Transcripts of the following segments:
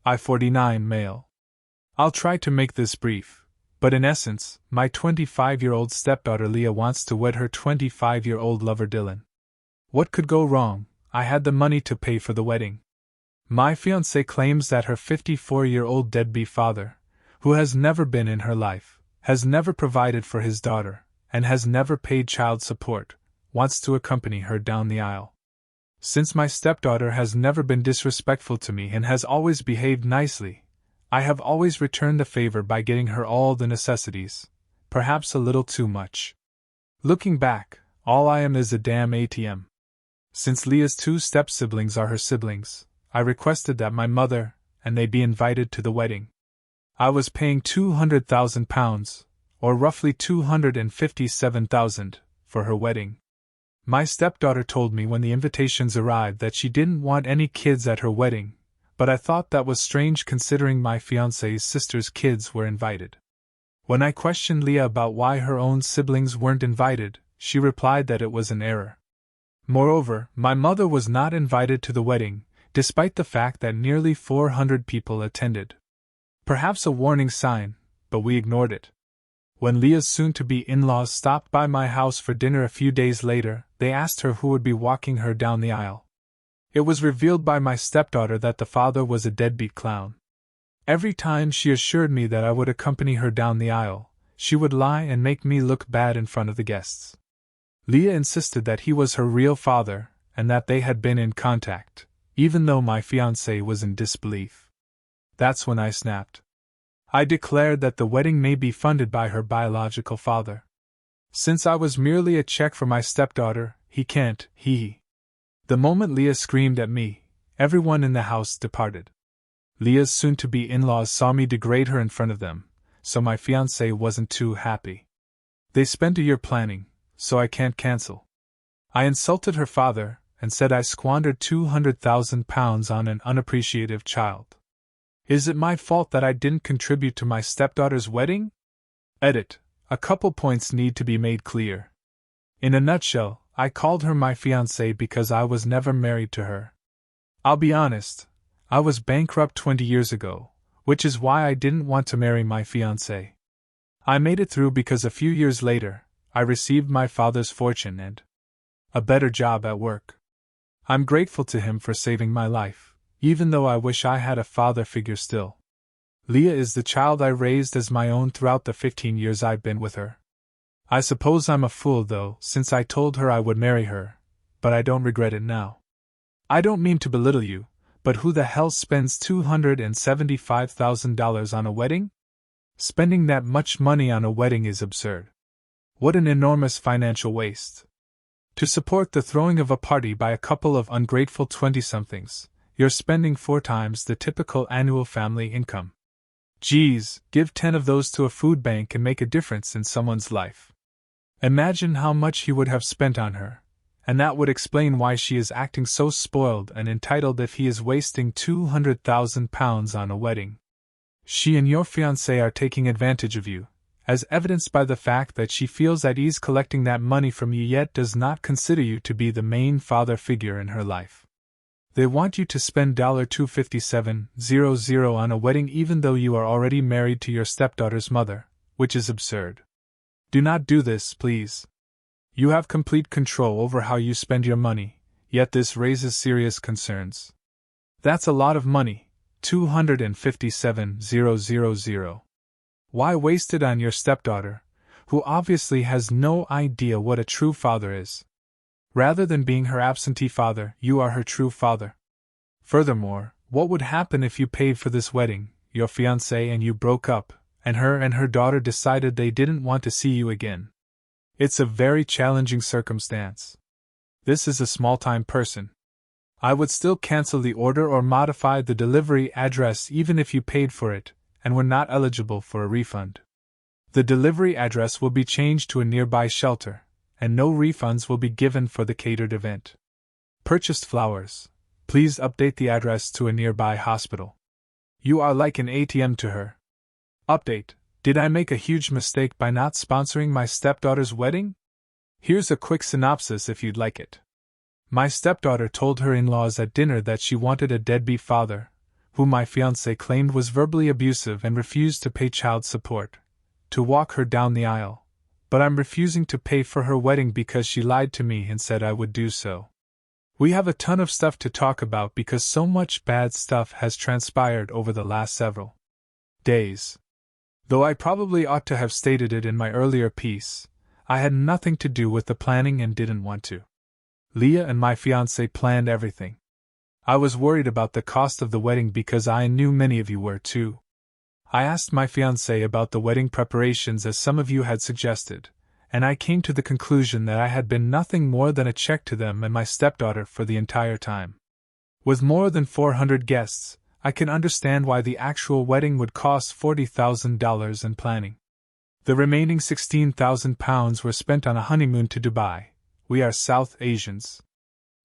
I-49 male. I'll try to make this brief, but in essence, my 25-year-old stepdaughter Leah wants to wed her 25-year-old lover Dylan. What could go wrong? I had the money to pay for the wedding. My fiancée claims that her 54-year-old deadbeat father, who has never been in her life, has never provided for his daughter, and has never paid child support, wants to accompany her down the aisle. Since my stepdaughter has never been disrespectful to me and has always behaved nicely, I have always returned the favor by getting her all the necessities, perhaps a little too much. Looking back, all I am is a damn ATM. Since Leah's 2 step-siblings are her siblings, I requested that my mother and they be invited to the wedding. I was paying £200,000, or roughly $257,000, for her wedding. My stepdaughter told me when the invitations arrived that she didn't want any kids at her wedding, but I thought that was strange considering my fiancé's sister's kids were invited. When I questioned Leah about why her own siblings weren't invited, she replied that it was an error. Moreover, my mother was not invited to the wedding, despite the fact that nearly 400 people attended. Perhaps a warning sign, but we ignored it. When Leah's soon-to-be in-laws stopped by my house for dinner a few days later, they asked her who would be walking her down the aisle. It was revealed by my stepdaughter that the father was a deadbeat clown. Every time she assured me that I would accompany her down the aisle, she would lie and make me look bad in front of the guests. Leah insisted that he was her real father, and that they had been in contact, even though my fiancé was in disbelief. That's when I snapped. I declared that the wedding may be funded by her biological father. Since I was merely a check for my stepdaughter, he can't, The moment Leah screamed at me, everyone in the house departed. Leah's soon-to-be in-laws saw me degrade her in front of them, so my fiancé wasn't too happy. They spent a year planning, so I can't cancel. I insulted her father, and said I squandered £200,000 on an unappreciative child. Is it my fault that I didn't contribute to my stepdaughter's wedding? Edit. A couple points need to be made clear. In a nutshell, I called her my fiancée because I was never married to her. I'll be honest, I was bankrupt 20 years ago, which is why I didn't want to marry my fiancée. I made it through because a few years later, I received my father's fortune and a better job at work. I'm grateful to him for saving my life, even though I wish I had a father figure still. Leah is the child I raised as my own throughout the 15 years I've been with her. I suppose I'm a fool though, since I told her I would marry her, but I don't regret it now. I don't mean to belittle you, but who the hell spends $275,000 on a wedding? Spending that much money on a wedding is absurd. What an enormous financial waste. To support the throwing of a party by a couple of ungrateful 20-somethings, you're spending 4 times the typical annual family income. Geez, give 10 of those to a food bank and make a difference in someone's life. Imagine how much he would have spent on her, and that would explain why she is acting so spoiled and entitled if he is wasting £200,000 on a wedding. She and your fiancé are taking advantage of you, as evidenced by the fact that she feels at ease collecting that money from you yet does not consider you to be the main father figure in her life. They want you to spend $257,000 on a wedding even though you are already married to your stepdaughter's mother, which is absurd. Do not do this, please. You have complete control over how you spend your money, yet this raises serious concerns. That's a lot of money, $257,000. Why waste it on your stepdaughter, who obviously has no idea what a true father is? Rather than being her absentee father, you are her true father. Furthermore, what would happen if you paid for this wedding, your fiancé and you broke up, and her daughter decided they didn't want to see you again? It's a very challenging circumstance. This is a small-time person. I would still cancel the order or modify the delivery address even if you paid for it, and were not eligible for a refund. The delivery address will be changed to a nearby shelter, and no refunds will be given for the catered event. Purchased flowers. Please update the address to a nearby hospital. You are like an ATM to her. Update. Did I make a huge mistake by not sponsoring my stepdaughter's wedding? Here's a quick synopsis if you'd like it. My stepdaughter told her in-laws at dinner that she wanted a deadbeat father, who my fiancé claimed was verbally abusive and refused to pay child support, to walk her down the aisle, but I'm refusing to pay for her wedding because she lied to me and said I would do so. We have a ton of stuff to talk about because so much bad stuff has transpired over the last several days. Though I probably ought to have stated it in my earlier piece, I had nothing to do with the planning and didn't want to. Leah and my fiancé planned everything. I was worried about the cost of the wedding because I knew many of you were too. I asked my fiancé about the wedding preparations as some of you had suggested, and I came to the conclusion that I had been nothing more than a check to them and my stepdaughter for the entire time. With more than 400 guests, I can understand why the actual wedding would cost $40,000 in planning. The remaining £16,000 were spent on a honeymoon to Dubai. We are South Asians.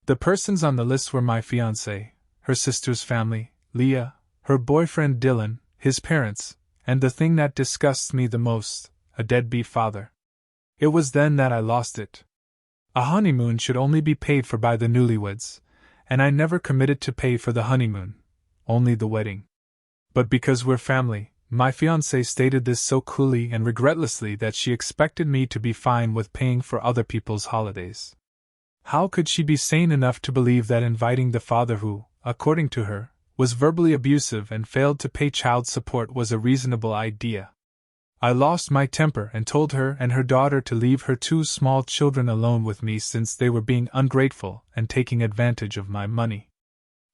The persons on the list were my fiancée, her sister's family, Leah, her boyfriend Dylan, his parents, and the thing that disgusts me the most, a deadbeat father. It was then that I lost it. A honeymoon should only be paid for by the newlyweds, and I never committed to pay for the honeymoon, only the wedding. But because we're family, my fiancée stated this so coolly and regretlessly that she expected me to be fine with paying for other people's holidays. How could she be sane enough to believe that inviting the father who, according to her, was verbally abusive and failed to pay child support was a reasonable idea? I lost my temper and told her and her daughter to leave her two small children alone with me since they were being ungrateful and taking advantage of my money.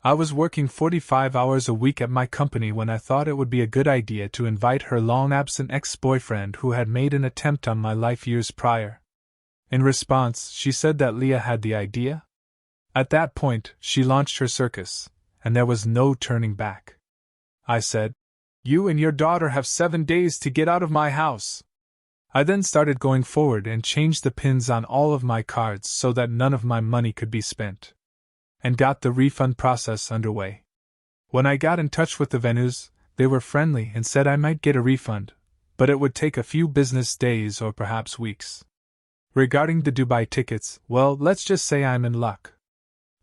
I was working 45 hours a week at my company when I thought it would be a good idea to invite her long-absent ex-boyfriend who had made an attempt on my life years prior. In response, she said that Leah had the idea. At that point, she launched her circus, and there was no turning back. I said, "You and your daughter have 7 days to get out of my house." I then started going forward and changed the pins on all of my cards so that none of my money could be spent, and got the refund process underway. When I got in touch with the venues, they were friendly and said I might get a refund, but it would take a few business days or perhaps weeks. Regarding the Dubai tickets, well, let's just say I'm in luck.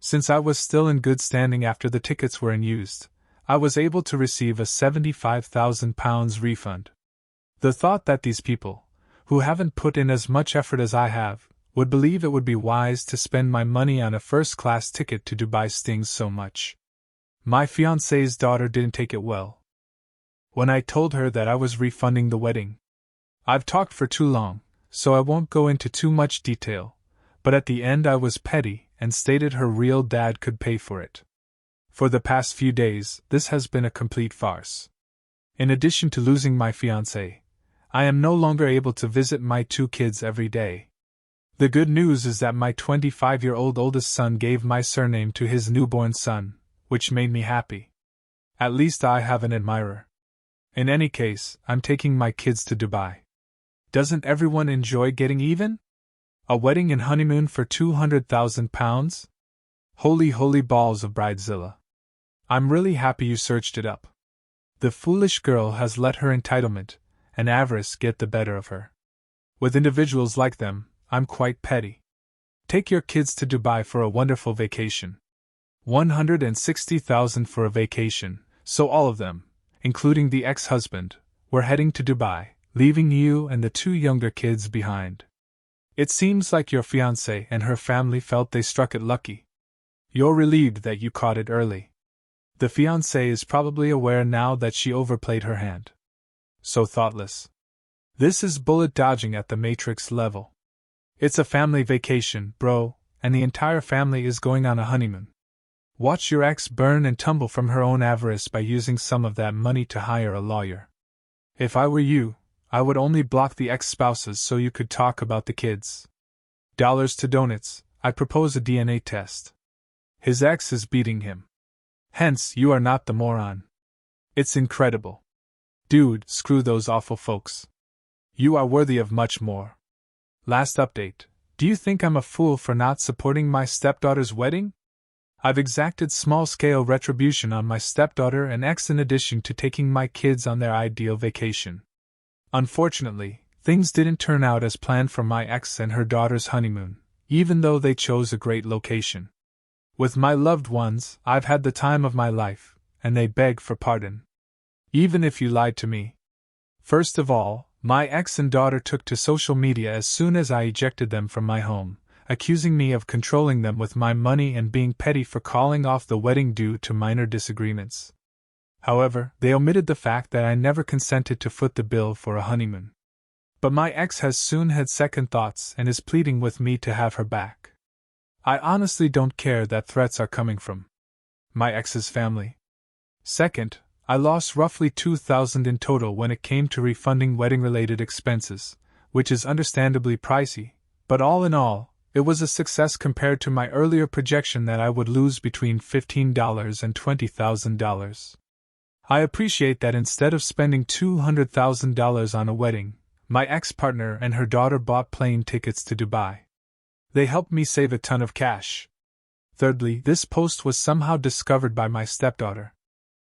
Since I was still in good standing after the tickets were unused, I was able to receive a £75,000 refund. The thought that these people, who haven't put in as much effort as I have, would believe it would be wise to spend my money on a first-class ticket to Dubai stings so much. My fiancé's daughter didn't take it well. When I told her that I was refunding the wedding, I've talked for too long, so I won't go into too much detail, but at the end I was petty and stated her real dad could pay for it. For the past few days, this has been a complete farce. In addition to losing my fiancé, I am no longer able to visit my 2 kids every day. The good news is that my 25-year-old oldest son gave my surname to his newborn son, which made me happy. At least I have an admirer. In any case, I'm taking my kids to Dubai. Doesn't everyone enjoy getting even? A wedding and honeymoon for £200,000? Holy balls of Bridezilla. I'm really happy you searched it up. The foolish girl has let her entitlement and avarice get the better of her. With individuals like them, I'm quite petty. Take your kids to Dubai for a wonderful vacation. $160,000 for a vacation, so all of them, including the ex-husband, were heading to Dubai, leaving you and the 2 younger kids behind. It seems like your fiancée and her family felt they struck it lucky. You're relieved that you caught it early. The fiancée is probably aware now that she overplayed her hand. So thoughtless. This is bullet dodging at the Matrix level. It's a family vacation, bro, and the entire family is going on a honeymoon. Watch your ex burn and tumble from her own avarice by using some of that money to hire a lawyer. If I were you, I would only block the ex-spouses so you could talk about the kids. Dollars to donuts, I propose a DNA test. His ex is beating him. Hence, you are not the moron. It's incredible. Dude, screw those awful folks. You are worthy of much more. Last update. Do you think I'm a fool for not supporting my stepdaughter's wedding? I've exacted small-scale retribution on my stepdaughter and ex in addition to taking my kids on their ideal vacation. Unfortunately, things didn't turn out as planned for my ex and her daughter's honeymoon, even though they chose a great location. With my loved ones, I've had the time of my life, and they beg for pardon. Even if you lied to me. First of all, my ex and daughter took to social media as soon as I ejected them from my home, accusing me of controlling them with my money and being petty for calling off the wedding due to minor disagreements. However, they omitted the fact that I never consented to foot the bill for a honeymoon. But my ex has soon had second thoughts and is pleading with me to have her back. I honestly don't care that threats are coming from my ex's family. Second, I lost roughly $2,000 in total when it came to refunding wedding-related expenses, which is understandably pricey, but all in all, it was a success compared to my earlier projection that I would lose between $15,000 and $20,000. I appreciate that instead of spending $200,000 on a wedding, my ex-partner and her daughter bought plane tickets to Dubai. They helped me save a ton of cash. Thirdly, this post was somehow discovered by my stepdaughter.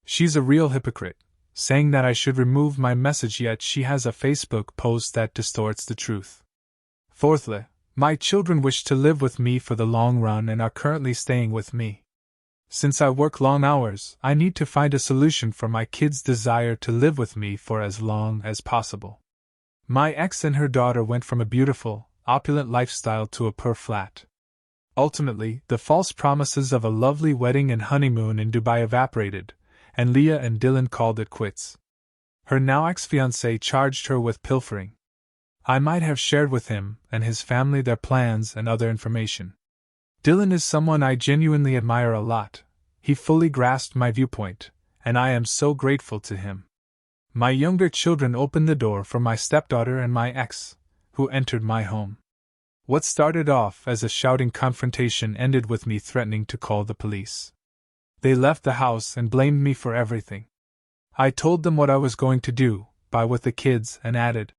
She's a real hypocrite, saying that I should remove my message, yet she has a Facebook post that distorts the truth. Fourthly, my children wish to live with me for the long run and are currently staying with me. Since I work long hours, I need to find a solution for my kids' desire to live with me for as long as possible. My ex and her daughter went from a beautiful, opulent lifestyle to a poor flat. Ultimately, the false promises of a lovely wedding and honeymoon in Dubai evaporated, and Leah and Dylan called it quits. Her now ex-fiancé charged her with pilfering. I might have shared with him and his family their plans and other information. Dylan is someone I genuinely admire a lot. He fully grasped my viewpoint, and I am so grateful to him. My younger children opened the door for my stepdaughter and my ex, who entered my home. What started off as a shouting confrontation ended with me threatening to call the police. They left the house and blamed me for everything. I told them what I was going to do, buy with the kids, and added,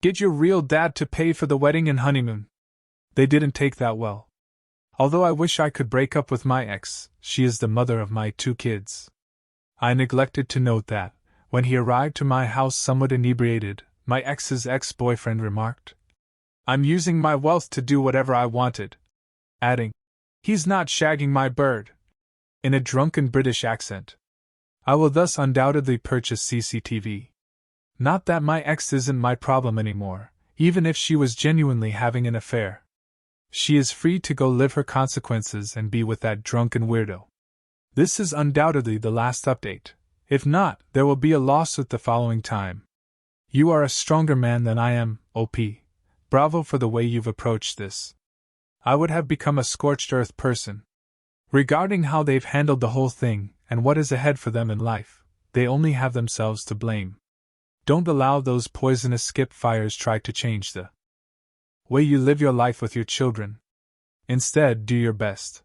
"Get your real dad to pay for the wedding and honeymoon." They didn't take that well. Although I wish I could break up with my ex, she is the mother of my 2 kids. I neglected to note that, when he arrived to my house somewhat inebriated, my ex's ex-boyfriend remarked, "I'm using my wealth to do whatever I wanted," adding, "He's not shagging my bird," in a drunken British accent. I will thus undoubtedly purchase CCTV. Not that my ex isn't my problem anymore, even if she was genuinely having an affair. She is free to go live her consequences and be with that drunken weirdo. This is undoubtedly the last update. If not, there will be a lawsuit the following time. You are a stronger man than I am, OP. Bravo for the way you've approached this. I would have become a scorched earth person. Regarding how they've handled the whole thing and what is ahead for them in life, they only have themselves to blame. Don't allow those poisonous skip fires try to change the way you live your life with your children. Instead, do your best.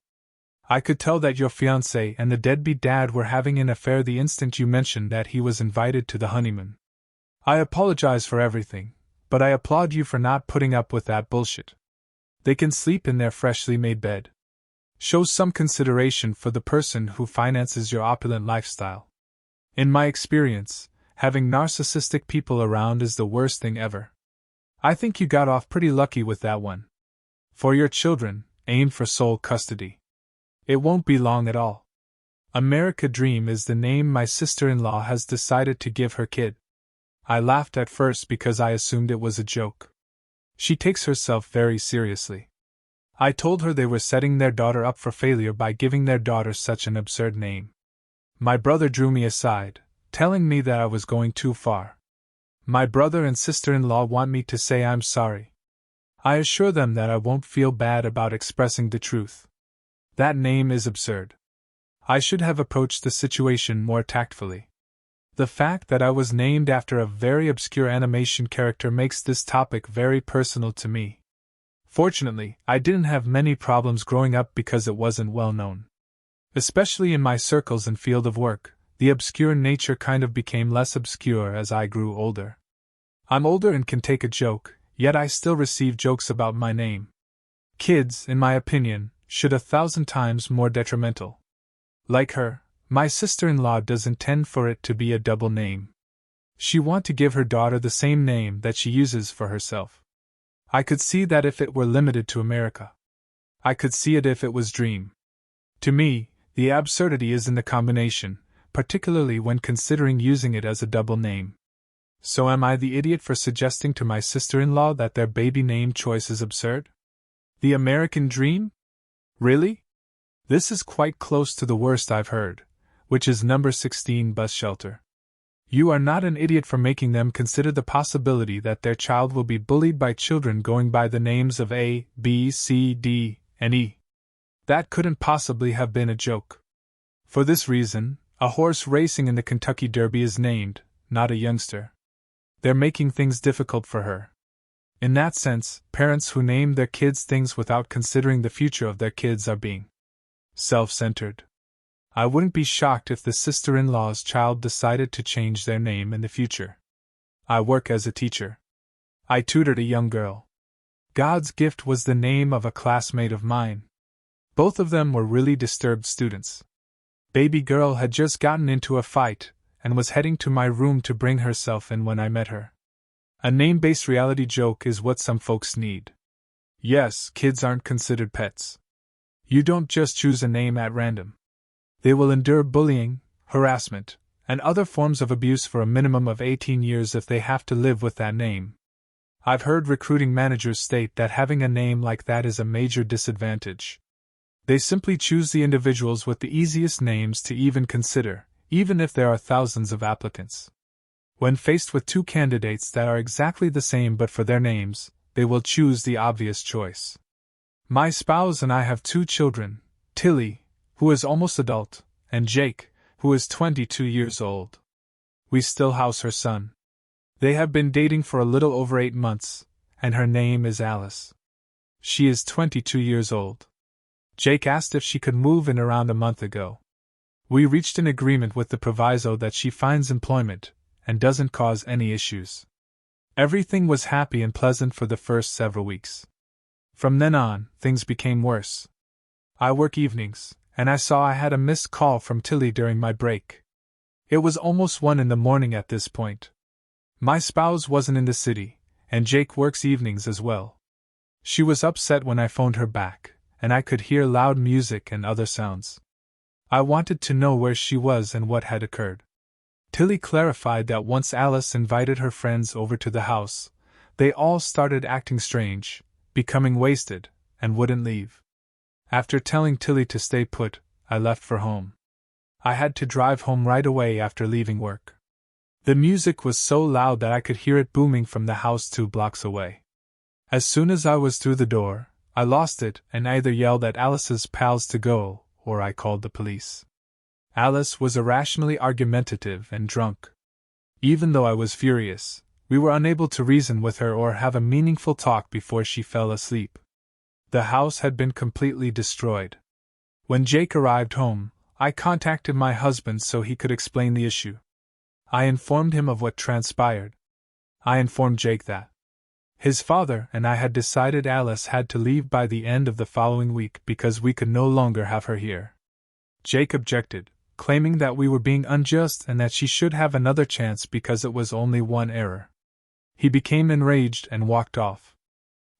I could tell that your fiancé and the deadbeat dad were having an affair the instant you mentioned that he was invited to the honeymoon. I apologize for everything, but I applaud you for not putting up with that bullshit. They can sleep in their freshly made bed. Show some consideration for the person who finances your opulent lifestyle. In my experience, having narcissistic people around is the worst thing ever. I think you got off pretty lucky with that one. For your children, aim for sole custody. It won't be long at all. America Dream is the name my sister-in-law has decided to give her kid. I laughed at first because I assumed it was a joke. She takes herself very seriously. I told her they were setting their daughter up for failure by giving their daughter such an absurd name. My brother drew me aside, telling me that I was going too far. My brother and sister-in-law want me to say I'm sorry. I assure them that I won't feel bad about expressing the truth. That name is absurd. I should have approached the situation more tactfully. The fact that I was named after a very obscure animation character makes this topic very personal to me. Fortunately, I didn't have many problems growing up because it wasn't well known. Especially in my circles and field of work, the obscure nature kind of became less obscure as I grew older. I'm older and can take a joke, yet I still receive jokes about my name. Kids, in my opinion, should 1,000 times more detrimental. Like her, my sister-in-law does intend for it to be a double name. She wants to give her daughter the same name that she uses for herself. I could see that if it were limited to America. I could see it if it was Dream. To me, the absurdity is in the combination, particularly when considering using it as a double name. So am I the idiot for suggesting to my sister-in-law that their baby name choice is absurd? The American dream? Really? This is quite close to the worst I've heard, which is number 16 bus shelter. You are not an idiot for making them consider the possibility that their child will be bullied by children going by the names of A, B, C, D, and E. That couldn't possibly have been a joke. For this reason, a horse racing in the Kentucky Derby is named, not a youngster. They're making things difficult for her. In that sense, parents who name their kids things without considering the future of their kids are being self-centered. I wouldn't be shocked if the sister-in-law's child decided to change their name in the future. I work as a teacher. I tutored a young girl. God's gift was the name of a classmate of mine. Both of them were really disturbed students. Baby girl had just gotten into a fight and was heading to my room to bring herself in when I met her. A name-based reality joke is what some folks need. Yes, kids aren't considered pets. You don't just choose a name at random. They will endure bullying, harassment, and other forms of abuse for a minimum of 18 years if they have to live with that name. I've heard recruiting managers state that having a name like that is a major disadvantage. They simply choose the individuals with the easiest names to even consider, even if there are thousands of applicants. When faced with two candidates that are exactly the same but for their names, they will choose the obvious choice. My spouse and I have two children, Tilly, who is almost adult, and Jake, who is 22 years old. We still house her son. They have been dating for a little over 8 months, and her name is Alice. She is 22 years old. Jake asked if she could move in around a month ago. We reached an agreement with the proviso that she finds employment and doesn't cause any issues. Everything was happy and pleasant for the first several weeks. From then on, things became worse. I work evenings, and I saw I had a missed call from Tilly during my break. It was almost 1 in the morning at this point. My spouse wasn't in the city, and Jake works evenings as well. She was upset when I phoned her back, and I could hear loud music and other sounds. I wanted to know where she was and what had occurred. Tilly clarified that once Alice invited her friends over to the house, they all started acting strange, becoming wasted, and wouldn't leave. After telling Tilly to stay put, I left for home. I had to drive home right away after leaving work. The music was so loud that I could hear it booming from the house 2 blocks away. As soon as I was through the door, I lost it and either yelled at Alice's pals to go, or I called the police. Alice was irrationally argumentative and drunk. Even though I was furious, we were unable to reason with her or have a meaningful talk before she fell asleep. The house had been completely destroyed. When Jake arrived home, I contacted my husband so he could explain the issue. I informed him of what transpired. I informed Jake that his father and I had decided Alice had to leave by the end of the following week because we could no longer have her here. Jake objected, claiming that we were being unjust and that she should have another chance because it was only one error. He became enraged and walked off.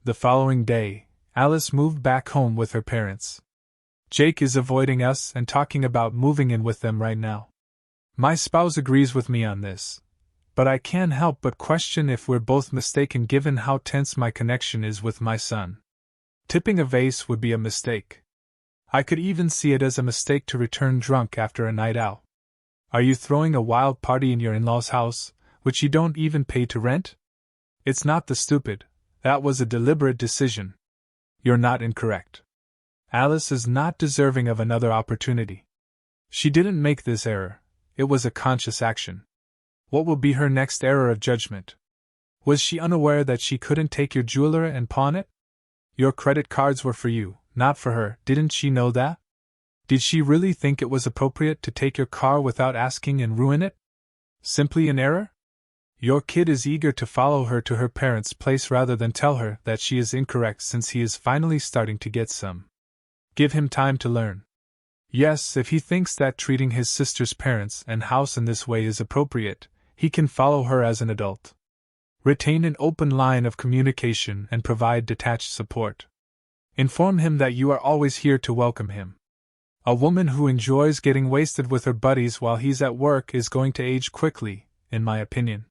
The following day, Alice moved back home with her parents. Jake is avoiding us and talking about moving in with them right now. My spouse agrees with me on this, but I can't help but question if we're both mistaken given how tense my connection is with my son. Tipping a vase would be a mistake. I could even see it as a mistake to return drunk after a night out. Are you throwing a wild party in your in-laws' house, which you don't even pay to rent? It's not the stupid, that was a deliberate decision. You're not incorrect. Alice is not deserving of another opportunity. She didn't make this error, it was a conscious action. What will be her next error of judgment? Was she unaware that she couldn't take your jewelry and pawn it? Your credit cards were for you, not for her, didn't she know that? Did she really think it was appropriate to take your car without asking and ruin it? Simply an error? Your kid is eager to follow her to her parents' place rather than tell her that she is incorrect since he is finally starting to get some. Give him time to learn. Yes, if he thinks that treating his sister's parents and house in this way is appropriate, he can follow her as an adult. Retain an open line of communication and provide detached support. Inform him that you are always here to welcome him. A woman who enjoys getting wasted with her buddies while he's at work is going to age quickly, in my opinion.